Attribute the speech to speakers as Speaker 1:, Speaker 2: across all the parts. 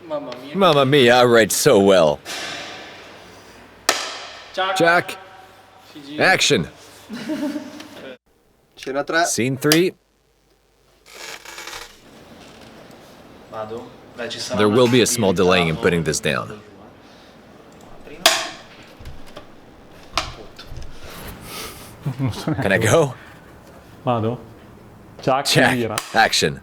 Speaker 1: Mamma mia, I write so well. Jack. Action.
Speaker 2: Scena 3.
Speaker 1: Scene 3. There will be a small delay in putting this down. Can I go?
Speaker 3: Vado? Jack.
Speaker 1: Action.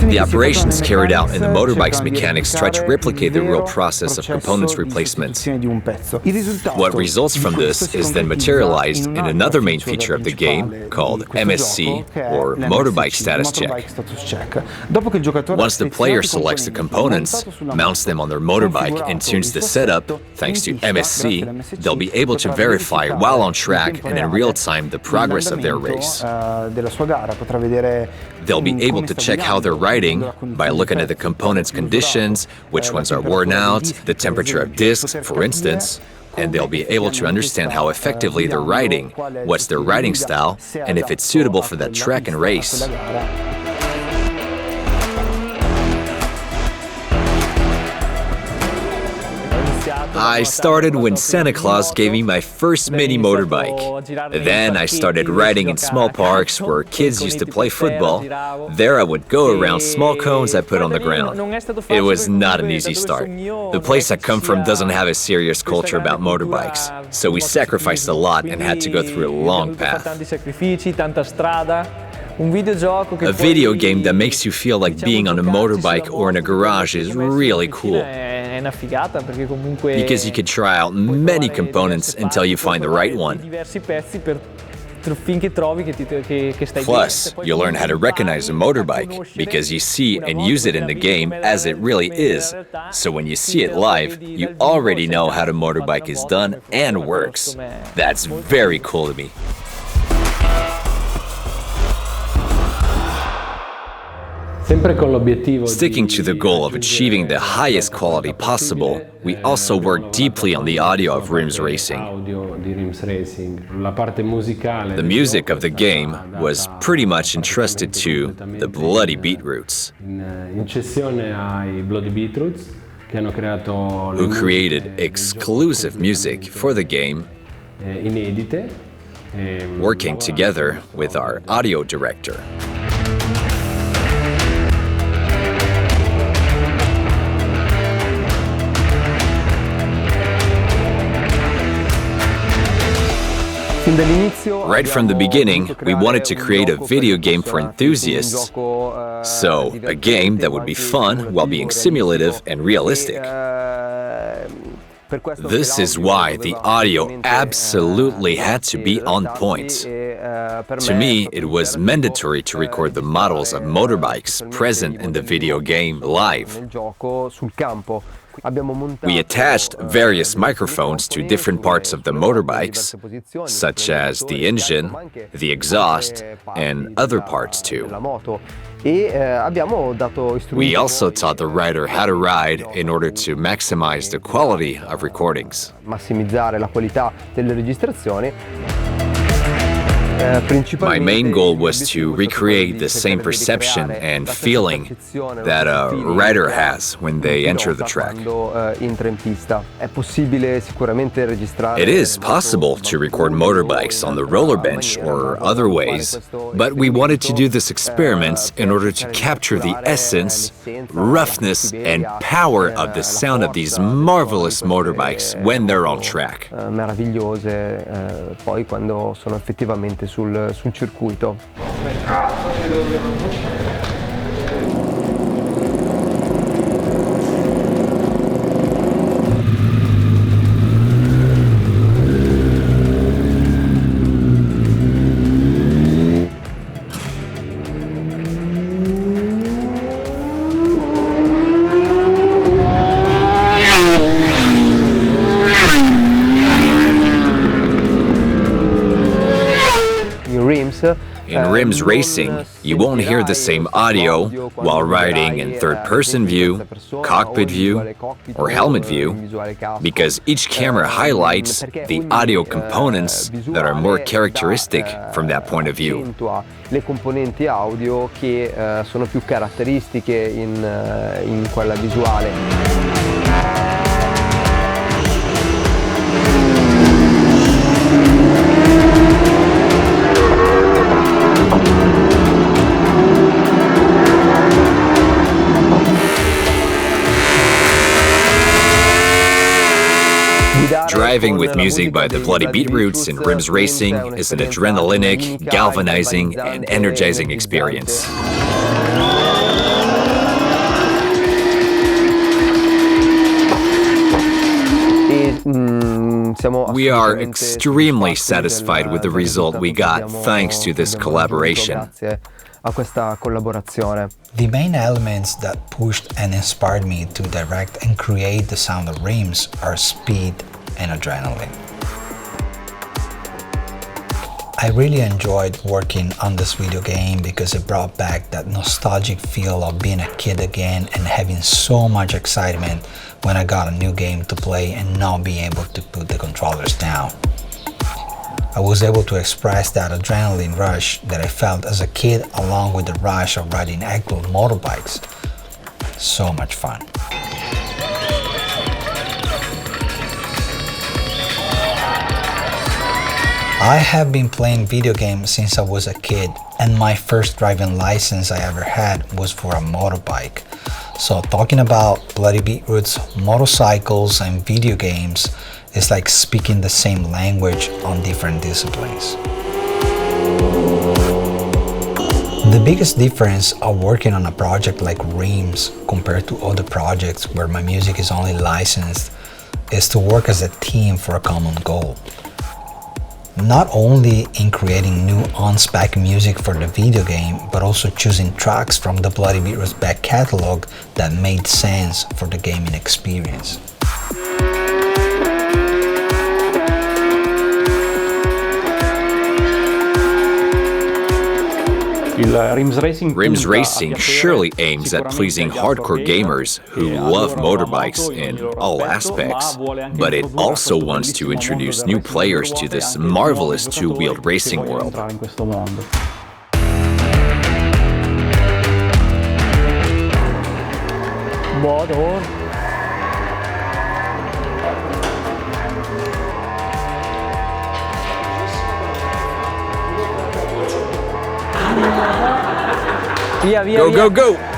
Speaker 1: The operations carried out in the motorbike's mechanics try to replicate the real process of components replacement. What results from this is then materialized in another main feature of the game called MSC, or Motorbike Status Check. Once the player selects the components, mounts them on their motorbike, and tunes the setup, thanks to MSC, they'll be able to verify while on track and in real time the progress of their race. They'll be able to check how they're riding by looking at the components' conditions, which ones are worn out, the temperature of discs, for instance, and they'll be able to understand how effectively they're riding, what's their riding style, and if it's suitable for that track and race. I started when Santa Claus gave me my first mini motorbike. Then I started riding in small parks where kids used to play football. There I would go around small cones I put on the ground. It was not an easy start. The place I come from doesn't have a serious culture about motorbikes, so we sacrificed a lot and had to go through a long path. A video game that makes you feel like being on a motorbike or in a garage is really cool. Because you can try out many components until you find the right one. Plus, you learn how to recognize a motorbike because you see and use it in the game as it really is. So when you see it live, you already know how the motorbike is done and works. That's very cool to me. Sticking to the goal of achieving the highest quality possible, we also worked deeply on the audio of RiMS Racing. The music of the game was pretty much entrusted to the Bloody Beetroots, who created exclusive music for the game, working together with our audio director. Right from the beginning, we wanted to create a video game for enthusiasts. So, a game that would be fun while being simulative and realistic. This is why the audio absolutely had to be on point. To me, it was mandatory to record the models of motorbikes present in the video game live. We attached various microphones to different parts of the motorbikes, such as the engine, the exhaust, and other parts too. We also taught the rider how to ride in order to maximize the quality of recordings. My main goal was to recreate the same perception and feeling that a rider has when they enter the track. It is possible to record motorbikes on the roller bench or other ways, but we wanted to do this experiment in order to capture the essence, roughness, and power of the sound of these marvelous motorbikes when they're on track.
Speaker 2: Poi quando sono effettivamente sul circuito.
Speaker 1: In RiMS Racing, you won't hear the same audio while riding in third-person view, cockpit view, or helmet view, because each camera highlights the audio components that are more characteristic from that point of view.
Speaker 2: Le componenti audio che sono più caratteristiche in quella visuale.
Speaker 1: Driving with music by the Bloody Beetroots in RiMS Racing is an adrenalinic, galvanizing, and energizing experience. We are extremely satisfied with the result we got thanks to this collaboration.
Speaker 4: The main elements that pushed and inspired me to direct and create the sound of RiMS are speed and adrenaline. I really enjoyed working on this video game because it brought back that nostalgic feel of being a kid again and having so much excitement when I got a new game to play and not being able to put the controllers down. I was able to express that adrenaline rush that I felt as a kid along with the rush of riding actual motorbikes. So much fun. I have been playing video games since I was a kid, and my first driving license I ever had was for a motorbike. So talking about Bloody Beetroots, motorcycles and video games is like speaking the same language on different disciplines. The biggest difference of working on a project like RiMS compared to other projects where my music is only licensed is to work as a team for a common goal. Not only in creating new on-spec music for the video game, but also choosing tracks from the Bloody Beetroots back catalog that made sense for the gaming experience.
Speaker 1: RiMS Racing surely aims at pleasing hardcore gamers who love motorbikes in all aspects, but it also wants to introduce new players to this marvelous two-wheeled racing world. Go, go, go!